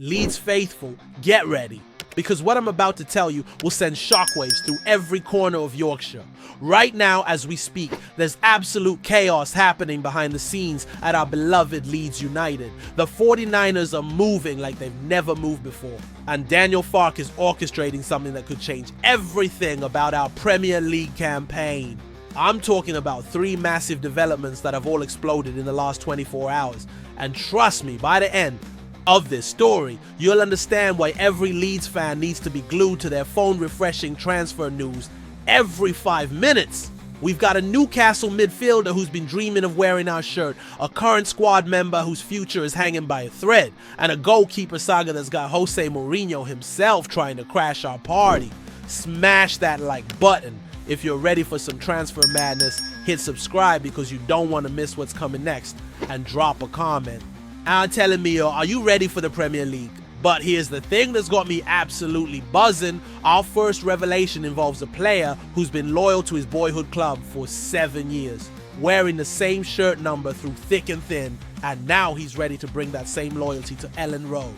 Leeds faithful, get ready, because what I'm about to tell you will send shockwaves through every corner of Yorkshire. Right now, as we speak, there's absolute chaos happening behind the scenes at our beloved Leeds United. The 49ers are moving like they've never moved before, and Daniel Farke is orchestrating something that could change everything about our Premier League campaign. I'm talking about 3 massive developments that have all exploded in the last 24 hours, and trust me, by the end of this story, you'll understand why every Leeds fan needs to be glued to their phone refreshing transfer news every 5 minutes. We've got a Newcastle midfielder who's been dreaming of wearing our shirt, a current squad member whose future is hanging by a thread, and a goalkeeper saga that's got Jose Mourinho himself trying to crash our party. Smash that like button if you're ready for some transfer madness. Hit subscribe because you don't want to miss what's coming next, and drop a comment. I'm telling me, are you ready for the Premier League? But here's the thing that's got me absolutely buzzing. Our first revelation involves a player who's been loyal to his boyhood club for 7 years, wearing the same shirt number through thick and thin, and now he's ready to bring that same loyalty to Elland Road.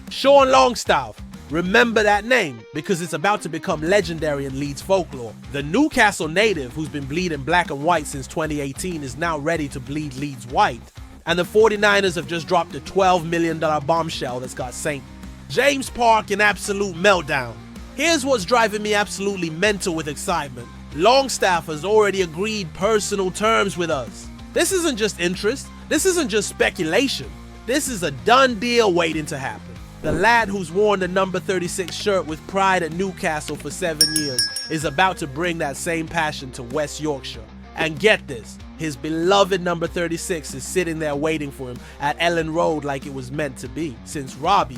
Sean Longstaff. Remember that name, because it's about to become legendary in Leeds folklore. The Newcastle native who's been bleeding black and white since 2018 is now ready to bleed Leeds white. And the 49ers have just dropped a $12 million bombshell that's got St. James Park in absolute meltdown. Here's what's driving me absolutely mental with excitement. Longstaff has already agreed personal terms with us. This isn't just interest, this isn't just speculation. This is a done deal waiting to happen. The lad who's worn the number 36 shirt with pride at Newcastle for 7 years is about to bring that same passion to West Yorkshire. And get this, his beloved number 36 is sitting there waiting for him at Elland Road like it was meant to be. Since Robbie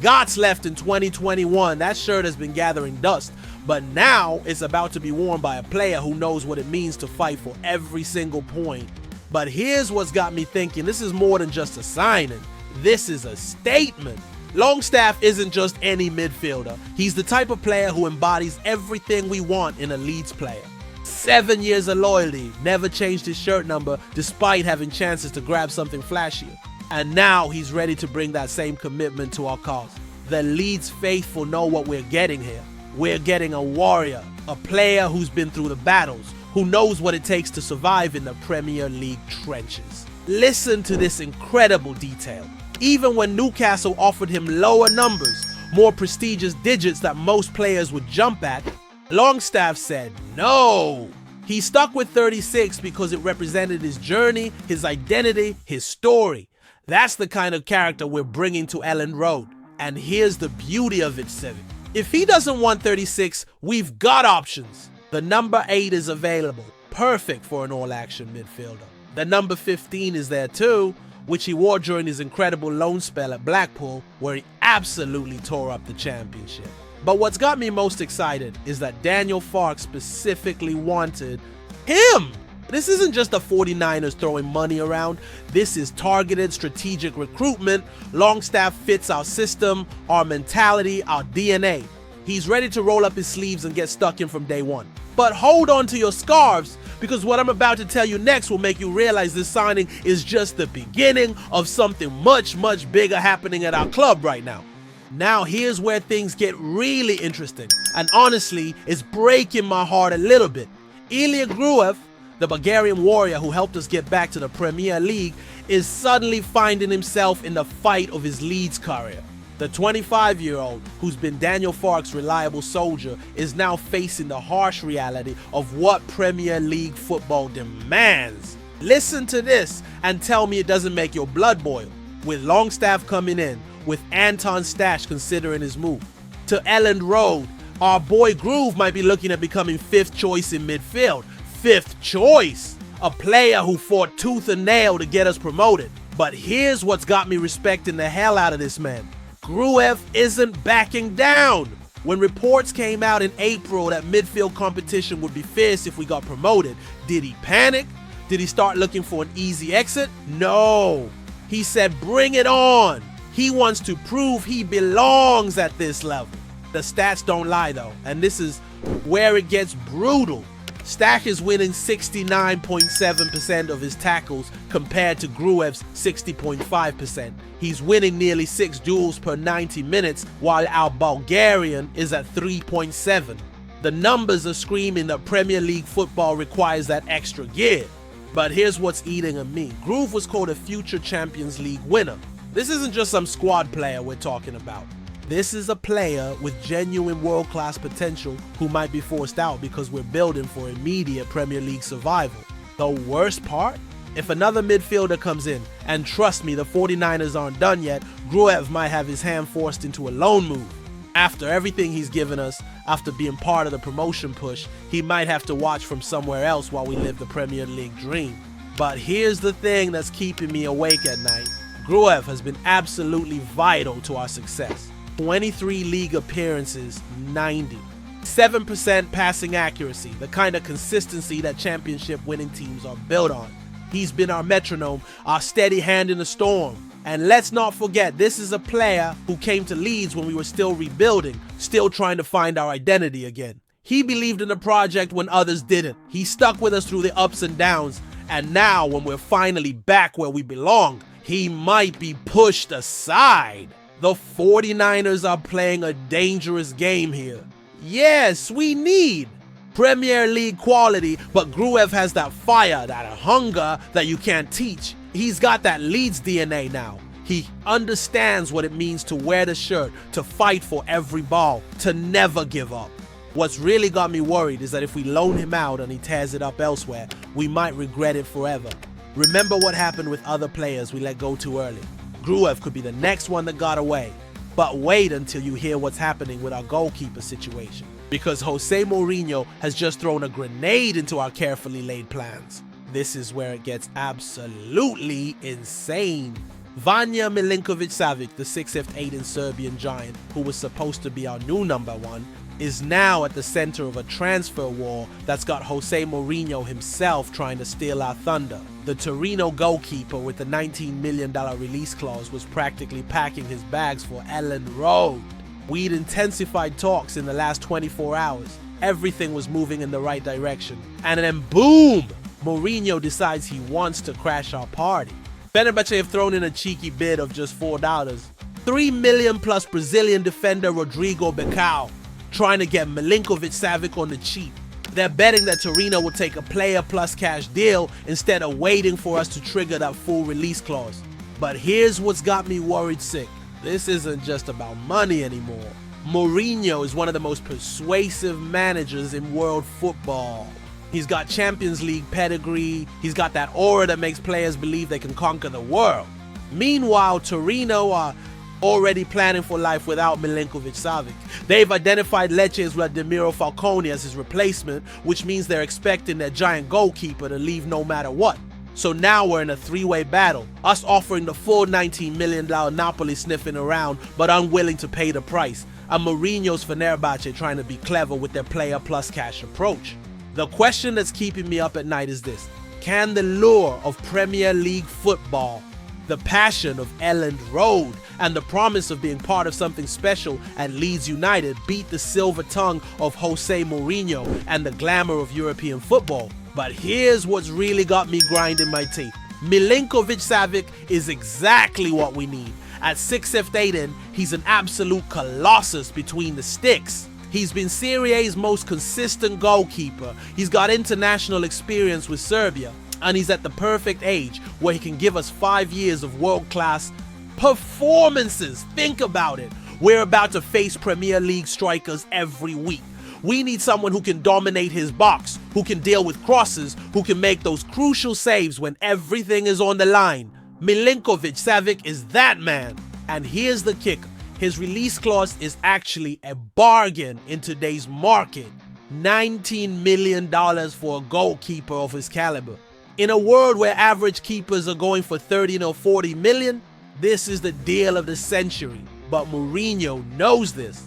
Gott's left in 2021, that shirt has been gathering dust, but now it's about to be worn by a player who knows what it means to fight for every single point. But here's what's got me thinking, this is more than just a signing, this is a statement. Longstaff isn't just any midfielder. He's the type of player who embodies everything we want in a Leeds player. 7 years of loyalty, never changed his shirt number despite having chances to grab something flashier. And now he's ready to bring that same commitment to our cause. The Leeds faithful know what we're getting here. We're getting a warrior, a player who's been through the battles, who knows what it takes to survive in the Premier League trenches. Listen to this incredible detail. Even when Newcastle offered him lower numbers, more prestigious digits that most players would jump at, Longstaff said no. He stuck with 36 because it represented his journey, his identity, his story. That's the kind of character we're bringing to Elland Road. And here's the beauty of it, Civic. If he doesn't want 36, we've got options. The number 8 is available, perfect for an all-action midfielder. The number 15 is there too, which he wore during his incredible loan spell at Blackpool, where he absolutely tore up the championship. But what's got me most excited is that Daniel Farke specifically wanted him. This isn't just the 49ers throwing money around. This is targeted strategic recruitment. Longstaff fits our system, our mentality, our DNA. He's ready to roll up his sleeves and get stuck in from day one. But hold on to your scarves, because what I'm about to tell you next will make you realize this signing is just the beginning of something much, much bigger happening at our club right now. Now here's where things get really interesting, and honestly, it's breaking my heart a little bit. Ilya Gruev, the Bulgarian warrior who helped us get back to the Premier League, is suddenly finding himself in the fight of his Leeds career. The 25-year-old, who's been Daniel Farke's reliable soldier, is now facing the harsh reality of what Premier League football demands. Listen to this and tell me it doesn't make your blood boil. With Longstaff coming in, with Anton Stash considering his move to Elland Road, our boy Groove might be looking at becoming 5th choice in midfield. 5th choice! A player who fought tooth and nail to get us promoted. But here's what's got me respecting the hell out of this man. Gruev isn't backing down. When reports came out in April that midfield competition would be fierce if we got promoted, did he panic? Did he start looking for an easy exit? No. He said bring it on. He wants to prove he belongs at this level. The stats don't lie though, and this is where it gets brutal. Stack is winning 69.7% of his tackles compared to Gruev's 60.5%. He's winning nearly 6 duels per 90 minutes, while our Bulgarian is at 3.7. The numbers are screaming that Premier League football requires that extra gear. But here's what's eating at me. Groove was called a future Champions League winner. This isn't just some squad player we're talking about. This is a player with genuine world-class potential who might be forced out because we're building for immediate Premier League survival. The worst part? If another midfielder comes in, and trust me, the 49ers aren't done yet, Gruev might have his hand forced into a loan move. After everything he's given us, after being part of the promotion push, he might have to watch from somewhere else while we live the Premier League dream. But here's the thing that's keeping me awake at night. Gruev has been absolutely vital to our success. 23 league appearances, 90. 7% passing accuracy, the kind of consistency that championship winning teams are built on. He's been our metronome, our steady hand in the storm. And let's not forget, this is a player who came to Leeds when we were still rebuilding, still trying to find our identity again. He believed in the project when others didn't. He stuck with us through the ups and downs. And now, when we're finally back where we belong, he might be pushed aside. The 49ers are playing a dangerous game here. Yes, we need Premier League quality, but Gruev has that fire, that hunger that you can't teach. He's got that Leeds DNA now. He understands what it means to wear the shirt, to fight for every ball, to never give up. What's really got me worried is that if we loan him out and he tears it up elsewhere, we might regret it forever. Remember what happened with other players we let go too early. Gruev could be the next one that got away. But wait until you hear what's happening with our goalkeeper situation. Because Jose Mourinho has just thrown a grenade into our carefully laid plans. This is where it gets absolutely insane. Vanja Milinkovic-Savic, the 6'8" Serbian giant, who was supposed to be our new number 1, is now at the center of a transfer war that's got Jose Mourinho himself trying to steal our thunder. The Torino goalkeeper with the $19 million release clause was practically packing his bags for Elland Road. We'd intensified talks in the last 24 hours. Everything was moving in the right direction. And then boom! Mourinho decides he wants to crash our party. Fenerbahce have thrown in a cheeky bid of just $4. $3 million plus Brazilian defender Rodrigo Becao, trying to get Milinkovic-Savic on the cheap. They're betting that Torino will take a player plus cash deal instead of waiting for us to trigger that full release clause. But here's what's got me worried sick. This isn't just about money anymore. Mourinho is one of the most persuasive managers in world football. He's got Champions League pedigree. He's got that aura that makes players believe they can conquer the world. Meanwhile, Torino are already planning for life without Milinkovic-Savic. They've identified Lecce's Vladimiro Falcone as his replacement, which means they're expecting their giant goalkeeper to leave no matter what. So now we're in a three-way battle, us offering the full $19 million Napoli sniffing around but unwilling to pay the price, and Mourinho's Fenerbahce trying to be clever with their player plus cash approach. The question that's keeping me up at night is this: can the lure of Premier League football, the passion of Elland Road, and the promise of being part of something special at Leeds United beat the silver tongue of Jose Mourinho and the glamour of European football? But here's what's really got me grinding my teeth. Milinkovic-Savic is exactly what we need. At 6'8", he's an absolute colossus between the sticks. He's been Serie A's most consistent goalkeeper. He's got international experience with Serbia. And he's at the perfect age where he can give us 5 years of world-class performances. Think about it. We're about to face Premier League strikers every week. We need someone who can dominate his box, who can deal with crosses, who can make those crucial saves when everything is on the line. Milinkovic-Savic is that man. And here's the kicker. His release clause is actually a bargain in today's market. $19 million for a goalkeeper of his caliber. In a world where average keepers are going for 30 or 40 million, this is the deal of the century. But Mourinho knows this.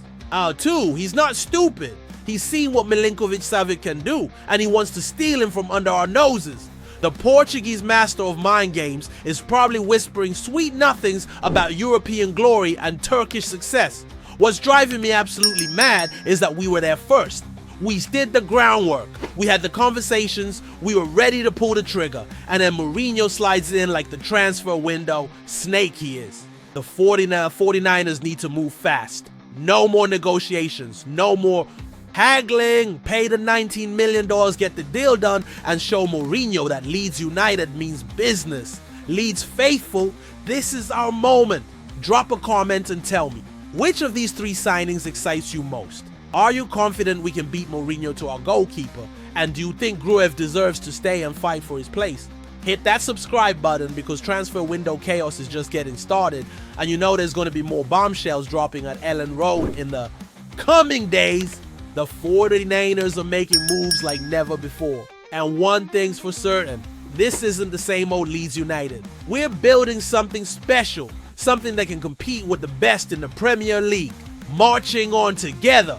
Too, he's not stupid. He's seen what Milinkovic-Savic can do, and he wants to steal him from under our noses. The Portuguese master of mind games is probably whispering sweet nothings about European glory and Turkish success. What's driving me absolutely mad is that we were there first. We did the groundwork. We had the conversations. We were ready to pull the trigger. And then Mourinho slides in like the transfer window snake he is. The 49ers need to move fast. No more negotiations. No more haggling. Pay the $19 million, get the deal done, and show Mourinho that Leeds United means business. Leeds faithful, this is our moment. Drop a comment and tell me, which of these 3 signings excites you most? Are you confident we can beat Mourinho to our goalkeeper? And do you think Gruev deserves to stay and fight for his place? Hit that subscribe button because transfer window chaos is just getting started, and you know there's going to be more bombshells dropping at Elland Road in the coming days. The 49ers are making moves like never before. And one thing's for certain, this isn't the same old Leeds United. We're building something special, something that can compete with the best in the Premier League. Marching on together.